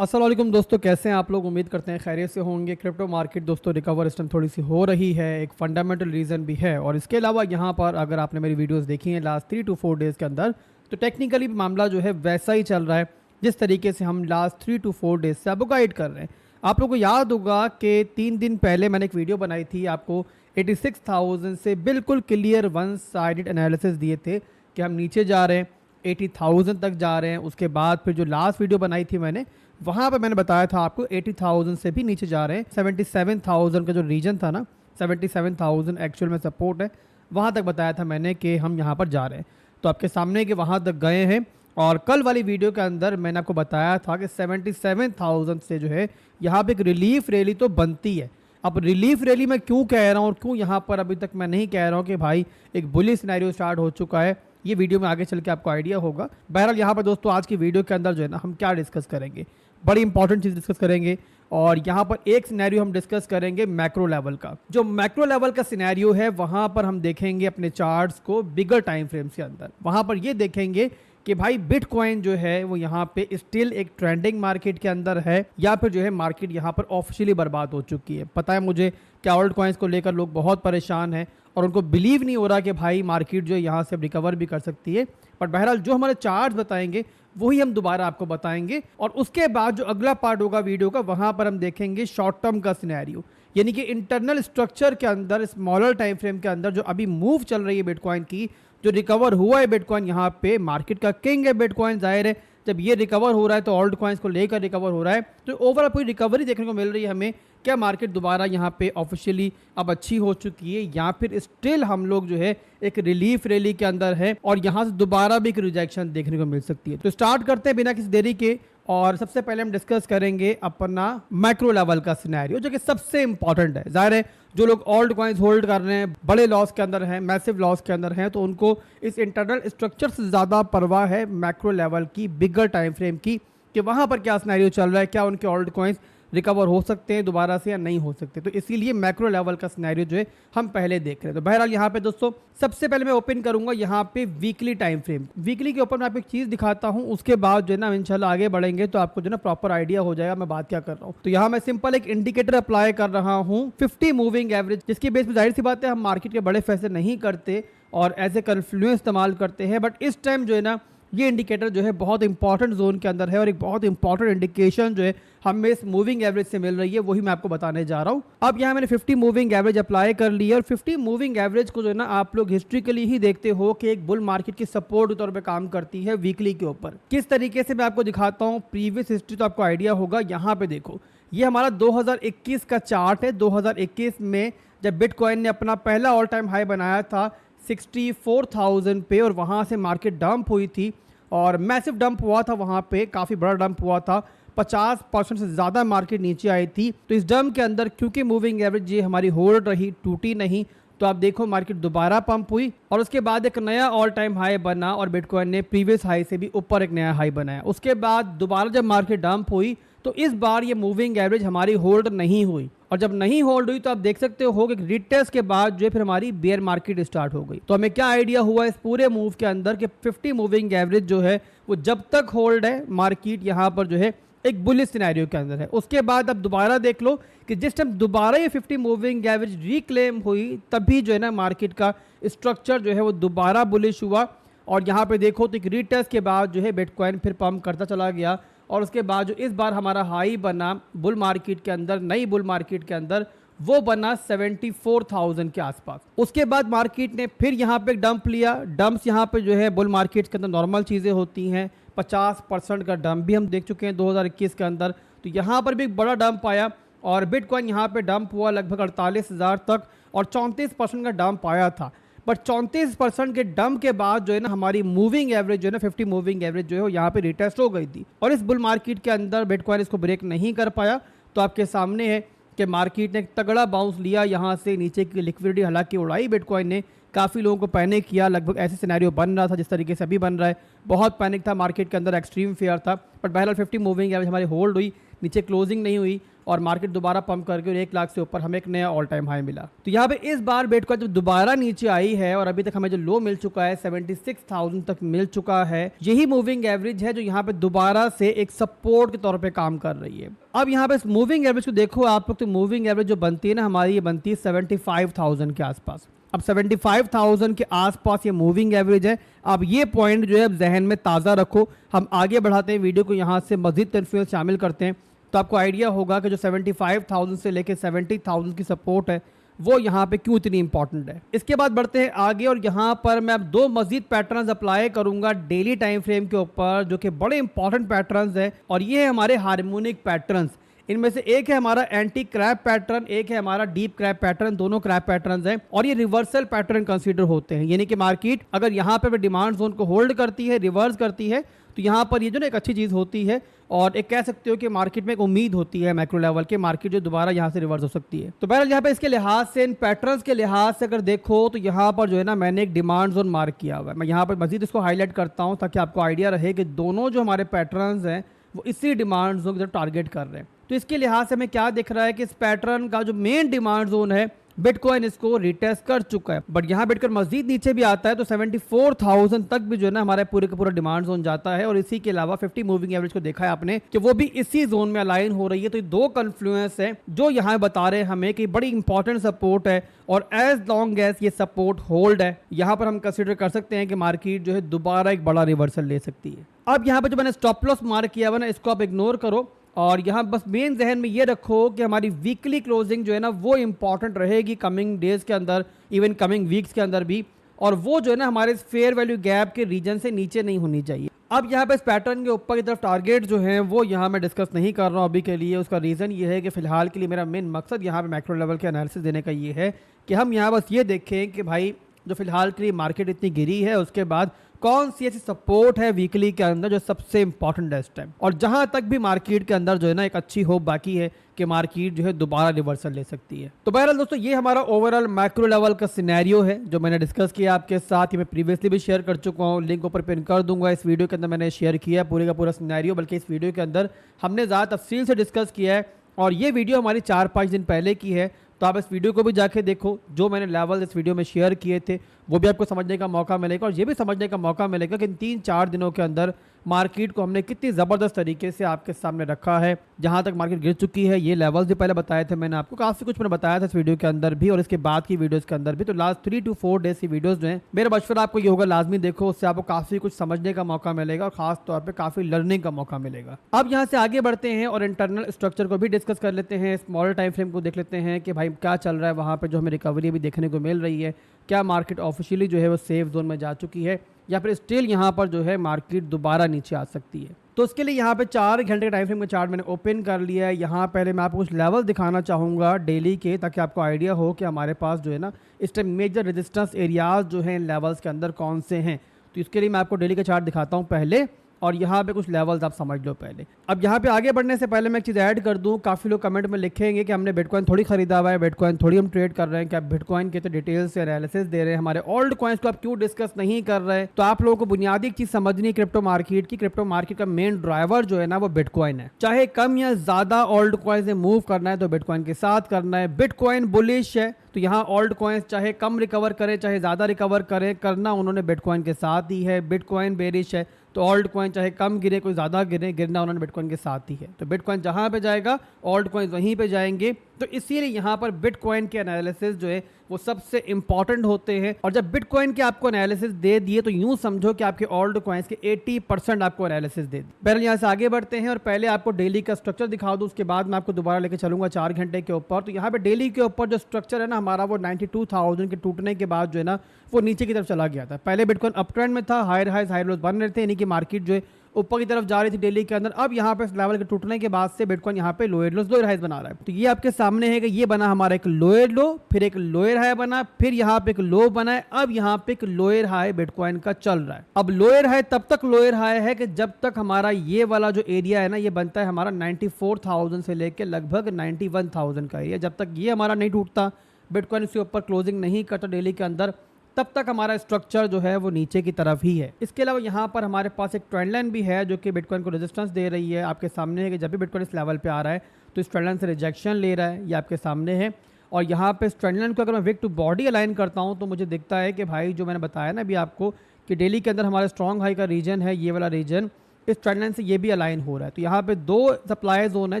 अस्सलाम वालेकुम दोस्तों, कैसे हैं आप लोग। उम्मीद करते हैं खैरियत से होंगे। क्रिप्टो मार्केट दोस्तों रिकवर इस टाइम थोड़ी सी हो रही है, एक फंडामेंटल रीज़न भी है। और इसके अलावा यहाँ पर अगर आपने मेरी वीडियोस देखी हैं लास्ट 3 to 4 डेज़ के अंदर, तो टेक्निकली मामला जो है वैसा ही चल रहा है जिस तरीके से हम लास्ट 3 to 4 डेज़ से आपको गाइड कर रहे हैं। आप लोग को याद होगा कि 3 दिन पहले मैंने एक वीडियो बनाई थी, आपको 86,000 से बिल्कुल क्लियर वन साइडेड एनालिसिस दिए थे कि हम नीचे जा रहे हैं, 80,000 तक जा रहे हैं। उसके बाद फिर जो लास्ट वीडियो बनाई थी मैंने, वहाँ पर मैंने बताया था आपको 80,000 से भी नीचे जा रहे हैं। 77,000 का जो रीजन था ना, 77,000 एक्चुअल में सपोर्ट है, वहाँ तक बताया था मैंने कि हम यहाँ पर जा रहे हैं। तो आपके सामने कि वहाँ तक गए हैं। और कल वाली वीडियो के अंदर मैंने आपको बताया था कि 77,000 से जो है यहाँ पे एक रिलीफ रैली तो बनती है। अब रिलीफ रैली मैं क्यों कह रहा हूँ और क्यों यहाँ पर अभी तक मैं नहीं कह रहा हूँ कि भाई एक बुलिश सिनेरियो स्टार्ट हो चुका है, ये वीडियो में आगे चल के आपको आइडिया होगा। बहरहाल यहाँ पर दोस्तों आज की वीडियो के अंदर जो है ना, हम क्या डिस्कस करेंगे, बड़ी इंपॉर्टेंट चीज़ डिस्कस करेंगे। और यहाँ पर एक सिनेरियो हम डिस्कस करेंगे मैक्रो लेवल का। जो मैक्रो लेवल का सिनेरियो है वहाँ पर हम देखेंगे अपने चार्ट्स को बिगर टाइम फ्रेम्स के अंदर। वहाँ पर ये देखेंगे कि भाई बिटकॉइन जो है वो यहाँ पे स्टिल एक ट्रेंडिंग मार्केट के अंदर है, या फिर जो है मार्केट यहाँ पर ऑफिशियली बर्बाद हो चुकी है। पता है मुझे क्या ओल्ड कॉइन्स को लेकर लोग बहुत परेशान हैं और उनको बिलीव नहीं हो रहा कि भाई मार्केट जो है यहाँ से रिकवर भी कर सकती है। बट बहरहाल जो हमारे चार्ट्स बताएंगे वही हम दोबारा आपको बताएंगे। और उसके बाद जो अगला पार्ट होगा वीडियो का, वहाँ पर हम देखेंगे शॉर्ट टर्म का सिनेरियो, यानी कि इंटरनल स्ट्रक्चर के अंदर स्मॉलर टाइम फ्रेम के अंदर जो अभी मूव चल रही है बिटकॉइन की, जो रिकवर हुआ है बिटकॉइन, यहाँ पे मार्केट का किंग है बिटकॉइन। जाहिर है जब ये रिकवर हो रहा है तो ओल्ड कॉइन्स को लेकर रिकवर हो रहा है, तो ओवरऑल पूरी रिकवरी देखने को मिल रही है हमें। क्या मार्केट दोबारा यहाँ पे ऑफिशियली अब अच्छी हो चुकी है, या फिर स्टिल हम लोग जो है एक रिलीफ रैली के अंदर है और यहाँ से दोबारा भी एक रिजेक्शन देखने को मिल सकती है। तो स्टार्ट करते हैं बिना किसी देरी के। और सबसे पहले हम डिस्कस करेंगे अपना मैक्रो लेवल का सिनेरियो, जो कि सबसे इंपॉर्टेंट है। जाहिर है जो लोग ओल्ड कॉइन्स होल्ड कर रहे हैं, बड़े लॉस के अंदर हैं, मैसिव लॉस के अंदर हैं, तो उनको इस इंटरनल स्ट्रक्चर से ज़्यादा परवाह है मैक्रो लेवल की, बिगर टाइम फ्रेम की, कि वहाँ पर क्या सिनेरियो चल रहा है, क्या उनके ओल्ड कॉइन्स रिकवर हो सकते हैं दोबारा से या नहीं हो सकते। तो इसीलिए मैक्रो लेवल का सिनेरियो जो है हम पहले देख रहे हैं। तो बहरहाल यहाँ पे दोस्तों सबसे पहले मैं ओपन करूंगा यहाँ पे वीकली टाइम फ्रेम। वीकली के ऊपर मैं आपको एक चीज़ दिखाता हूँ, उसके बाद जो है ना इंशाल्लाह आगे बढ़ेंगे तो आपको जो है ना प्रॉपर आइडिया हो जाएगा मैं बात क्या कर रहा हूँ। तो यहाँ मैं सिंपल एक इंडिकेटर अप्लाई कर रहा हूँ 50 मूविंग एवरेज, जिसकी बेस पर जाहिर सी बात है हम मार्केट के बड़े फैसले नहीं करते और एज ए कन्फ्लुएंस इस्तेमाल करते हैं। बट इस टाइम जो है ना ये इंडिकेटर जो है बहुत इंपॉर्टेंट जोन के अंदर है और एक बहुत इंपॉर्टेंट इंडिकेशन जो है हमें इस मूविंग एवरेज से मिल रही है, वही मैं आपको बताने जा रहा हूं। अब यहाँ मैंने 50 मूविंग एवरेज अप्लाई कर ली है और 50 मूविंग एवरेज को जो है ना आप लोग हिस्ट्रिकली ही देखते हो कि एक बुल मार्केट की सपोर्ट के तौर पे काम करती है वीकली के ऊपर। किस तरीके से मैं आपको दिखाता हूँ, प्रीवियस हिस्ट्री तो आपको आइडिया होगा। यहाँ पे देखो, ये हमारा 2021 का चार्ट है। 2021 में जब बिटकॉइन ने अपना पहला ऑल टाइम हाई बनाया था 64,000 पे, और वहाँ से मार्केट डंप हुई थी और मैसिव डंप हुआ था, वहाँ पे काफ़ी बड़ा डंप हुआ था, 50% से ज़्यादा मार्केट नीचे आई थी। तो इस डंप के अंदर क्योंकि मूविंग एवरेज ये हमारी होल्ड रही, टूटी नहीं, तो आप देखो मार्केट दोबारा पंप हुई और उसके बाद एक नया ऑल टाइम हाई बना और बिटकॉइन ने प्रीवियस हाई से भी ऊपर एक नया हाई बनाया। उसके बाद दोबारा जब मार्केट डंप हुई तो इस बार ये मूविंग एवरेज हमारी होल्ड नहीं हुई, और जब नहीं होल्ड हुई तो आप देख सकते हो कि रिटेस्ट के बाद जो है फिर हमारी बेयर मार्केट स्टार्ट हो गई। तो हमें क्या आइडिया हुआ इस पूरे मूव के अंदर कि 50 मूविंग एवरेज जो है वो जब तक होल्ड है मार्केट यहाँ पर जो है एक बुलिश सिनेरियो के अंदर है। उसके बाद अब दोबारा देख लो कि जिस टाइम दोबारा ये 50 मूविंग एवरेज रिक्लेम हुई, तभी जो है ना मार्केट का स्ट्रक्चर जो है वो दोबारा बुलिश हुआ। और यहाँ पे देखो तो एक रिटेस्ट के बाद जो है बिटकॉइन फिर पंप करता चला गया, और उसके बाद जो इस बार हमारा हाई बना बुल मार्केट के अंदर, नई बुल मार्केट के अंदर, वो बना 74,000 के आसपास। उसके बाद मार्केट ने फिर यहाँ पे डंप लिया। डंप्स यहाँ पे जो है बुल मार्केट के अंदर नॉर्मल चीज़ें होती हैं, 50% का डंप भी हम देख चुके हैं 2021 के अंदर। तो यहाँ पर भी एक बड़ा डंप आया और बिटकॉइन यहाँ पे डंप हुआ लगभग 48,000 तक और 34% का डंप आया था। बट 34% के डंप के बाद जो है ना हमारी मूविंग एवरेज जो है ना 50 मूविंग एवरेज जो है यहाँ पे रिटेस्ट हो गई थी और इस बुल मार्केट के अंदर बिटकॉइन इसको ब्रेक नहीं कर पाया। तो आपके सामने है कि मार्केट ने एक तगड़ा बाउंस लिया यहाँ से नीचे की लिक्विडिटी हालांकि उड़ाई बिटकॉइन ने, काफ़ी लोगों को पैनिक किया। लगभग ऐसे सिनेरियो बन रहा था जिस तरीके से अभी बन रहा है, बहुत पैनिक था मार्केट के अंदर, एक्सट्रीम फेयर था। बट बहरहाल 50 मूविंग एवरेज हमारी होल्ड हुई, नीचे क्लोजिंग नहीं हुई और मार्केट दोबारा पंप करके और 1 लाख से ऊपर हमें एक नया ऑल टाइम हाई मिला। तो यहाँ पे इस बार बिटकॉइन जब दोबारा नीचे आई है और अभी तक हमें जो लो मिल चुका है 76,000 तक मिल चुका है, यही मूविंग एवरेज है जो यहाँ पे दोबारा से एक सपोर्ट के तौर पे काम कर रही है। अब यहाँ पे इस मूविंग एवरेज को देखो आप लोग, तो मूविंग एवरेज जो बनती है ना हमारी, ये बनती है 75,000 के आसपास। अब 75,000 के आसपास ये मूविंग एवरेज है। अब ये पॉइंट जो है अब जहन में ताज़ा रखो। हम आगे बढ़ाते हैं वीडियो को, यहाँ से मजीद कन्फ्यूज शामिल करते हैं तो आपको आइडिया होगा कि जो 75,000 से लेकर 70,000 की सपोर्ट है वो यहाँ पे क्यों इतनी इंपॉर्टेंट है। इसके बाद बढ़ते हैं आगे और यहाँ पर मैं अब 2 मजीद पैटर्न्स अप्लाई करूंगा डेली टाइम फ्रेम के ऊपर, जो कि बड़े इंपॉर्टेंट पैटर्न्स है और ये है हमारे हार्मोनिक पैटर्न्स। इनमें से एक है हमारा एंटी क्रैप पैटर्न, एक है हमारा डीप क्रैप पैटर्न। दोनों क्रैप पैटर्न्स हैं और ये रिवर्सल पैटर्न कंसीडर होते हैं, यानी कि मार्केट अगर यहाँ पे डिमांड जोन को होल्ड करती है, रिवर्स करती है, तो यहाँ पर ये जो ना एक अच्छी चीज़ होती है और एक कह सकते हो कि मार्केट में एक उम्मीद होती है मैक्रो लेवल के, मार्केट जो दोबारा यहाँ से रिवर्स हो सकती है। तो बहरहाल यहाँ पे इसके लिहाज से, इन पैटर्न्स के लिहाज से अगर देखो तो यहाँ पर जो है ना मैंने एक डिमांड जोन मार्क किया हुआ है। मैं यहाँ पर मजीद इसको हाईलाइट करता हूँ ताकि आपको आइडिया रहे कि दोनों जो हमारे पैटर्न्स हैं वो इसी डिमांड जोन की तरफ टारगेट कर रहे हैं। तो इसके लिहाज से हमें क्या दिख रहा है कि इस पैटर्न का जो मेन डिमांड जोन है बिटकॉइन इसको रिटेस्ट कर चुका है, बट यहाँ बिटकॉइन मजीद नीचे भी आता है तो 74,000 तक भी जो है ना हमारा पूरे का पूरा डिमांड जोन जाता है। और इसी के अलावा 50 मूविंग एवरेज को देखा है आपने कि वो भी इसी जोन में अलाइन हो रही है। तो ये 2 कन्फ्लुएंस है जो यहाँ बता रहे हैं हमें कि बड़ी इंपॉर्टेंट सपोर्ट है और एज लॉन्ग एज ये सपोर्ट होल्ड है, यहाँ पर हम कंसिडर कर सकते हैं कि मार्केट जो है दोबारा एक बड़ा रिवर्सल ले सकती है। अब यहाँ पर जो मैंने स्टॉप लॉस मार्क किया हुआ ना, इसको आप इग्नोर करो और यहाँ बस मेन जहन में ये रखो कि हमारी वीकली क्लोजिंग जो है ना वो इंपॉर्टेंट रहेगी कमिंग डेज के अंदर, इवन कमिंग वीक्स के अंदर भी, और वो जो है ना हमारे फेयर वैल्यू गैप के रीजन से नीचे नहीं होनी चाहिए। अब यहाँ पे इस पैटर्न के ऊपर की तरफ टारगेट जो है वो यहाँ मैं डिस्कस नहीं कर रहा हूँ अभी के लिए। उसका रीज़न ये है कि फिलहाल के लिए मेरा मेन मकसद यहाँ पे मैक्रो लेवल के एनालिसिस देने का ये है कि हम यहाँ बस ये देखें कि भाई जो फिलहाल के लिए मार्केट इतनी गिरी है उसके बाद कौन सी ऐसी सपोर्ट है वीकली के अंदर जो सबसे इंपॉर्टेंट है इस टाइम, और जहां तक भी मार्केट के अंदर जो है ना एक अच्छी होप बाकी है कि मार्केट जो है दोबारा रिवर्सल ले सकती है। तो बहरहाल दोस्तों ये हमारा ओवरऑल मैक्रो लेवल का सिनेरियो है जो मैंने डिस्कस किया आपके साथ। ये मैं प्रीवियसली भी शेयर कर चुका हूँ, लिंक ऊपर पिन कर दूंगा। इस वीडियो के अंदर मैंने शेयर किया पूरे का पूरा सिनेरियो, बल्कि इस वीडियो के अंदर हमने ज़्यादा तफसील से डिस्कस किया है और ये वीडियो हमारी 4-5 दिन पहले की है। तो आप इस वीडियो को भी जाके देखो, जो मैंने लेवल इस वीडियो में शेयर किए थे वो भी आपको समझने का मौका मिलेगा और ये भी समझने का मौका मिलेगा कि इन 3-4 दिनों के अंदर मार्केट को हमने कितनी ज़बरदस्त तरीके से आपके सामने रखा है। जहां तक मार्केट गिर चुकी है, ये लेवल्स भी पहले बताए थे मैंने आपको, काफ़ी कुछ मैंने बताया था इस वीडियो के अंदर भी और इसके बाद की वीडियोस के अंदर भी। तो लास्ट 3 to 4 डेज की वीडियोस जो हैं मेरा मशवरा आपको ये होगा लाजमी देखो, उससे आपको काफ़ी कुछ समझने का मौका मिलेगा और खास तौर पर काफ़ी लर्निंग का मौका मिलेगा। अब यहाँ से आगे बढ़ते हैं और इंटरनल स्ट्रक्चर को भी डिस्कस कर लेते हैं, स्मॉलर टाइम फ्रेम को देख लेते हैं कि भाई क्या चल रहा है वहाँ पर, जो हमें रिकवरी भी देखने को मिल रही है, क्या मार्केट ऑफिशियली जो है वो सेफ जोन में जा चुकी है या फिर स्टिल यहाँ पर जो है मार्केट दोबारा नीचे आ सकती है। तो उसके लिए यहाँ पे 4 घंटे के टाइम फ्रेम का चार्ट मैंने ओपन कर लिया है। यहाँ पहले मैं आपको कुछ लेवल दिखाना चाहूँगा डेली के, ताकि आपको आइडिया हो कि हमारे पास जो है ना इस टाइम मेजर रेजिस्टेंस एरियाज जो हैं लेवल्स के अंदर कौन से हैं। तो इसके लिए मैं आपको डेली का चार्ट दिखाता हूँ पहले और यहाँ पे कुछ लेवल्स आप समझ लो पहले। अब यहाँ पे आगे बढ़ने से पहले मैं एक चीज़ ऐड कर दूँ, काफ़ी लोग कमेंट में लिखेंगे कि हमने बिटकॉइन थोड़ी खरीदा हुआ है, बिटकॉइन थोड़ी हम ट्रेड कर रहे हैं, कि आप बिटकॉइन के तो डिटेल से एनालिसिस दे रहे हैं, हमारे ओल्ड कॉइन्स को आप क्यों डिस्कस नहीं कर रहे हैं। तो आप लोगों को बुनियादी एक चीज़ समझनी है क्रिप्टो मार्केट की। क्रिप्टो मार्केट का मेन ड्राइवर जो है ना वो बिटकॉइन है। चाहे कम या ज़्यादा ओल्ड कॉइन्स में मूव करना है तो बिटकॉइन के साथ करना है। बिटकॉइन बुलिश है तो यहाँ ओल्ड कॉइन्स चाहे कम रिकवर करें चाहे ज़्यादा रिकवर करें, करना उन्होंने बिटकॉइन के साथ ही है। बिटकॉइन बेरिश है तो ओल्ड कॉइन चाहे कम गिरे कोई ज़्यादा गिरे, गिरना उन्होंने बिटकॉइन के साथ ही है। तो बिटकॉइन जहाँ पे जाएगा ओल्ड कॉइन वहीं पे जाएंगे। तो इसीलिए यहाँ पर बिटकॉइन के एनालिसिस जो है वो सबसे इंपॉर्टेंट होते हैं। और जब बिटकॉइन के आपको एनालिसिस दे दिए तो यूँ समझो कि आपके ओल्ड कॉइन्स के 80% आपको एनालिसिस दे दी। पहले यहाँ से आगे बढ़ते हैं और पहले आपको डेली का स्ट्रक्चर दिखा दूँ, उसके बाद मैं आपको दोबारा लेकर चलूँगा 4 घंटे के ऊपर। तो यहाँ पे डेली के ऊपर जो स्ट्रक्चर है ना हमारा, वो 92,000 के टूटने के बाद जो है ना वो नीचे की तरफ चला गया था। पहले बिटकॉइन अप ट्रेंड में था, हायर हाइज हाई लोज बन रहे थे, यानी कि मार्केट जो है ऊपर की तरफ जा रही थी डेली के अंदर। अब यहाँ पे इस लेवल के टूटने के बाद से बिटकॉइन यहाँ पे लोअर लोज लोअर हाइज बना रहा है। तो ये आपके सामने है कि ये बना हमारा एक लोअर लो, फिर एक लोअर हाई बना, फिर यहाँ पे एक लो बना है, अब यहाँ पे एक लोअर हाई बिटकॉइन का चल रहा है। अब लोअर हाई तब तक लोअर हाई है कि जब तक हमारा ये वाला जो एरिया है ना ये बनता है हमारा 94,000 से लेके लगभग 91,000 का एरिया, जब तक ये हमारा नहीं टूटता, बिटकॉइन इसके ऊपर क्लोजिंग नहीं करता डेली के अंदर, तब तक हमारा स्ट्रक्चर जो है वो नीचे की तरफ ही है। इसके अलावा यहाँ पर हमारे पास एक ट्रेंड लाइन भी है जो कि बिटकॉइन को रेजिस्टेंस दे रही है। आपके सामने है कि जब भी बिटकॉइन इस लेवल पे आ रहा है तो इस ट्रेंड लाइन से रिजेक्शन ले रहा है, ये आपके सामने है। और यहाँ पे इस ट्रेंड लाइन को अगर मैं विक टू बॉडी अलाइन करता हूँ तो मुझे दिखता है कि भाई जो मैंने बताया ना अभी आपको कि डेली के अंदर हमारा स्ट्रॉन्ग हाई का रीजन है ये वाला रीजन, इस ट्रेंड लाइन से ये भी अलाइन हो रहा है। तो यहाँ पे दो सप्लाई जोन है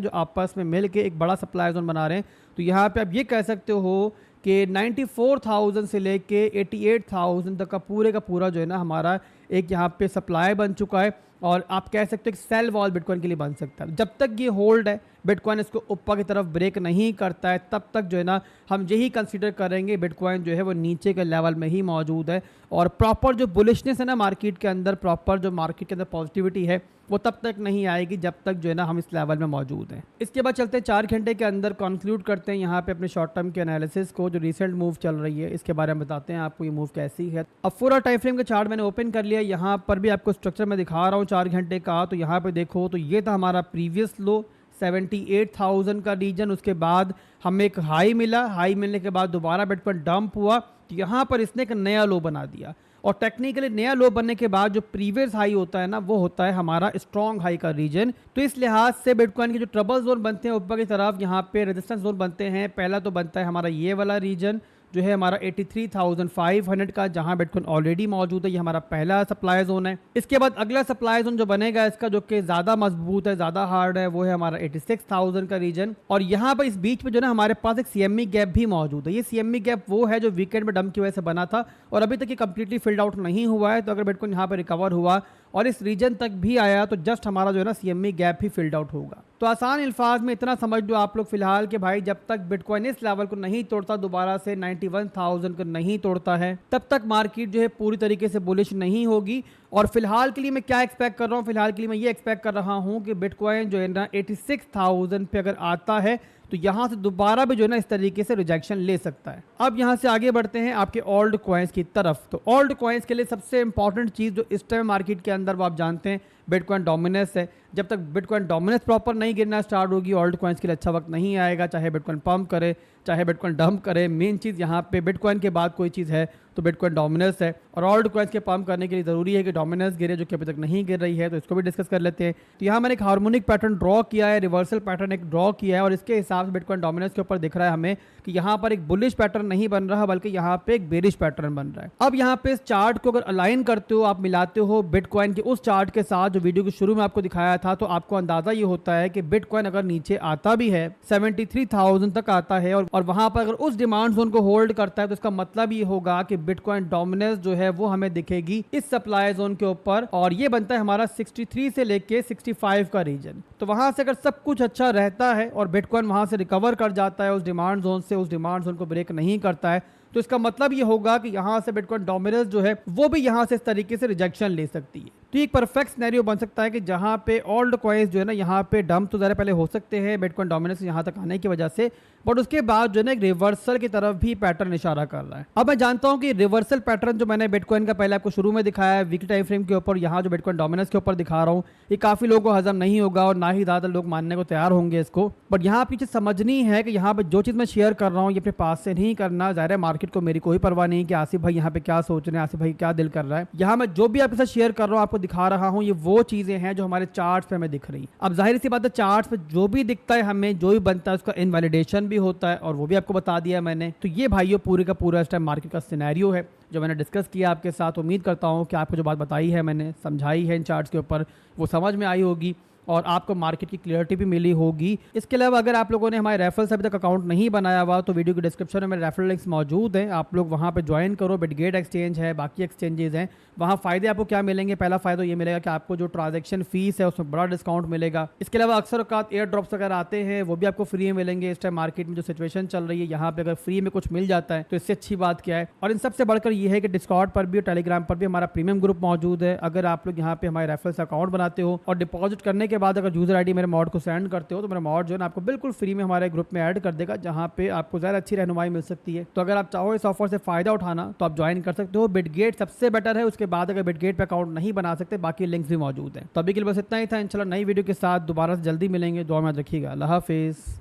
जो आपस में मिल के एक बड़ा सप्लाई जोन बना रहे हैं। तो यहाँ पे आप ये कह सकते हो कि 94,000 से लेके 88,000 तक का पूरा जो है ना हमारा एक यहाँ पे सप्लाई बन चुका है। और आप कह सकते हो कि सेल वॉल बिटकॉइन के लिए बन सकता है। जब तक ये होल्ड है, बिटकॉइन इसको ऊपर की तरफ ब्रेक नहीं करता है, तब तक जो है ना हम यही कंसीडर करेंगे बिटकॉइन जो है वो नीचे के लेवल में ही मौजूद है। और प्रॉपर जो बुलिशनेस है ना मार्केट के अंदर, प्रॉपर जो मार्केट के अंदर पॉजिटिविटी है वो तब तक नहीं आएगी जब तक जो है ना हम इस लेवल में मौजूद हैं। इसके बाद चलते हैं 4 घंटे के अंदर, कंक्लूड करते हैं यहाँ पे अपने शॉर्ट टर्म के एनालिसिस को। जो रिसेंट मूव चल रही है इसके बारे में बताते हैं आपको ये मूव कैसी है। अब पूरा टाइम फ्रेम का चार्ट मैंने ओपन कर लिया, यहाँ पर भी आपको स्ट्रक्चर में दिखा रहा हूँ 4 घंटे का। तो यहाँ पे देखो तो ये था हमारा प्रीवियस लो 78,000 का रीजन। उसके बाद हमें एक हाई मिला, हाई मिलने के बाद दोबारा बिटकॉइन डंप हुआ, तो यहाँ पर इसने एक नया लो बना दिया। और टेक्निकली नया लो बनने के बाद जो प्रीवियस हाई होता है ना वो होता है हमारा स्ट्रॉन्ग हाई का रीजन। तो इस लिहाज से बिटकॉइन के जो ट्रबल जोन बनते हैं ऊपर की तरफ, यहाँ पे रेजिस्टेंस जोन बनते हैं। पहला तो बनता है हमारा ये वाला रीजन जो है हमारा 83,500 का, जहां बिटकॉइन ऑलरेडी मौजूद है। ये हमारा पहला सप्लाई जोन है। इसके बाद अगला सप्लाई जोन जो बनेगा इसका, जो कि ज्यादा मजबूत है, ज्यादा हार्ड है, वो है हमारा 86,000 का रीजन। और यहाँ पर इस बीच में जो है ना हमारे पास एक सीएमई गैप भी मौजूद है। ये सीएमई गैप वो है जो वीकेंड में डंप की वजह से बना था और अभी तक ये कंप्लीटली फिल्ड आउट नहीं हुआ है। तो अगर बिटकॉइन यहाँ पर रिकवर हुआ और इस रीजन तक भी आया तो जस्ट हमारा जो है ना सीएमई गैप ही फिल्ड आउट होगा। तो आसान अल्फाज में इतना समझ लो आप लोग फिलहाल कि भाई जब तक बिटकॉइन इस लेवल को नहीं तोड़ता, दोबारा से 91,000 को नहीं तोड़ता है, तब तक मार्केट जो है पूरी तरीके से बुलिश नहीं होगी। और फिलहाल के लिए मैं क्या एक्सपेक्ट कर रहा हूँ, फिलहाल के लिए मैं ये एक्सपेक्ट कर रहा हूँ कि बिटकॉइन जो है ना 86,000 पे अगर आता है तो यहाँ से दोबारा भी जो है ना इस तरीके से रिजेक्शन ले सकता है। अब यहाँ से आगे बढ़ते हैं आपके ओल्ड कॉइन्स की तरफ। तो ओल्ड कॉइन्स के लिए सबसे इंपॉर्टेंट चीज़ जो इस टाइम मार्केट के अंदर वो आप जानते हैं बिटकॉइन डोमिनेंस है। जब तक बिटकॉइन डोमिनेंस प्रॉपर नहीं गिरना स्टार्ट होगी, ओल्ड कॉइन्स के लिए अच्छा वक्त नहीं आएगा। चाहे बिटकॉइन पंप करे, चाहे बिटकॉइन डंप करे, मेन चीज़ यहाँ पे बिटकॉइन के बाद कोई चीज़ है तो बिटकॉइन डोमिनेंस है। और ओल्ड कॉइन्स के पंप करने के लिए ज़रूरी है कि डोमिनेंस गिरे, जो कि अभी तक नहीं गिर रही है। तो इसको भी डिस्कस कर लेते हैं। तो यहाँ मैंने एक हार्मोनिक पैटर्न ड्रॉ किया है, रिवर्सल पैटर्न एक ड्रॉ किया है, और इसके हिसाब से बिटकॉइन डोमिनेंस के ऊपर दिख रहा है हमें कि यहाँ पर एक बुलिश पैटर्न नहीं बन रहा बल्कि यहाँ पे एक बेरिश पैटर्न बन रहा है। अब यहाँ पे इस चार्ट को अगर अलाइन करते हो, आप मिलाते हो बिटकॉइन के उस चार्ट के साथ जो वीडियो के शुरू में आपको दिखाया था, तो आपको अंदाजा ये होता है कि बिटकॉइन अगर नीचे आता भी है 73,000 तक आता है और वहां पर अगर उस डिमांड जोन को होल्ड करता है तो इसका मतलब ये होगा कि बिटकॉइन डोमिनेंस जो है वो हमें दिखेगी इस सप्लाई जोन के ऊपर, और ये बनता है हमारा 63 से लेके 65 का रीजन। तो वहां से अगर सब कुछ अच्छा रहता है और बिटकॉइन वहां से रिकवर कर जाता है उस डिमांड जोन से, उस डिमांड जोन को ब्रेक नहीं करता है, तो इसका मतलब ये होगा कि यहां से बिटकॉइन डोमिनेंस जो है वो भी यहां से इस तरीके से रिजेक्शन ले सकती है। तो एक परफेक्ट सिनेरियो बन सकता है कि जहां पे ओल्ड कॉइन्स जो है ना यहाँ पे डंप तो ज़रा पहले हो सकते हैं बिटकॉइन डोमिनेंस यहाँ तक आने की वजह से, बट उसके बाद जो है ना एक रिवर्सल की तरफ भी पैटर्न इशारा कर रहा है। अब मैं जानता हूं कि रिवर्सल पैटर्न जो मैंने बिटकॉइन का पहले आपको शुरू में दिखाया है वीकली टाइम फ्रेम के ऊपर, यहाँ जो बिटकॉइन डोमिनेंस के ऊपर दिखा रहा हूँ, ये काफी लोगों को हजम नहीं होगा और ना ही ज्यादा लोग मानने को तैयार होंगे इसको। बट यहाँ आपकी चीज समझनी है कि यहाँ पे जो चीज मैं शेयर कर रहा हूँ ये अपने पास से नहीं करना। ज़ाहिर है मार्केट को मेरी कोई परवाह नहीं कि आसिफ भाई यहाँ पे क्या सोच रहे हैं, आसिफ भाई क्या दिल कर रहा है। यहाँ मैं जो भी आपके साथ शेयर कर रहा हूँ, आपको दिखा रहा हूँ, ये वो चीजें हैं जो हमारे चार्ट्स पे हमें दिख रही है। अब जाहिर सी बात है चार्ट्स पे जो भी दिखता है हमें, जो भी बनता है उसका इनवैलिडेशन भी होता है, और वो भी आपको बता दिया मैंने। तो ये भाइयों पूरे का पूरा इस टाइम मार्केट का सिनेरियो है जो मैंने डिस्कस किया आपके साथ। उम्मीद करता हूँ कि आपको जो बात बताई है मैंने, समझाई है इन चार्ट्स के ऊपर, वो समझ में आई होगी और आपको मार्केट की क्लियरिटी भी मिली होगी। इसके अलावा अगर आप लोगों ने हमारे रेफरल से अभी तक अकाउंट नहीं बनाया हुआ तो वीडियो के डिस्क्रिप्शन में मेरे रेफरल लिंक्स मौजूद हैं, आप लोग वहां पे ज्वाइन करो। बिटगेट एक्सचेंज है, बाकी एक्सचेंजेस हैं, वहां फायदे आपको क्या मिलेंगे। पहला फायदा ये मिलेगा कि आपको जो ट्रांजैक्शन फीस है उसमें बड़ा डिस्काउंट मिलेगा। इसके अलावा अक्सर औकात एयर ड्रॉप्स अगर आते हैं वो भी आपको फ्री में मिलेंगे। इस टाइम मार्केट में जो सिचुएशन चल रही है यहाँ पे अगर फ्री में कुछ मिल जाता है तो इससे अच्छी बात क्या है। और इन सबसे बढ़कर ये है कि डिस्कॉर्ड पर भी और टेलीग्राम पर भी हमारा प्रीमियम ग्रुप मौजूद है। अगर आप लोग यहाँ पे हमारे रेफरल से अकाउंट बनाते हो और डिपॉजिट करने के बाद अगर यूजर आईडी मेरे मॉड को सेंड करते हो तो मेरा मॉड जो है ना आपको बिल्कुल फ्री में हमारे ग्रुप में ऐड कर देगा, जहां पे आपको ज़्यादा अच्छी रहनुमाई मिल सकती है। तो अगर आप चाहो इस ऑफर से फायदा उठाना तो आप ज्वाइन कर सकते हो। बिटगेट सबसे बेटर है, उसके बाद अगर बिटगेट पे अकाउंट नहीं बना सकते बाकी लिंक्स भी मौजूद हैं। तो अभी के लिए बस इतना ही था। इंशाल्लाह नई वीडियो के साथ दोबारा से जल्दी मिलेंगे। दुआ में याद रखिएगा। अल्लाह हाफिज़।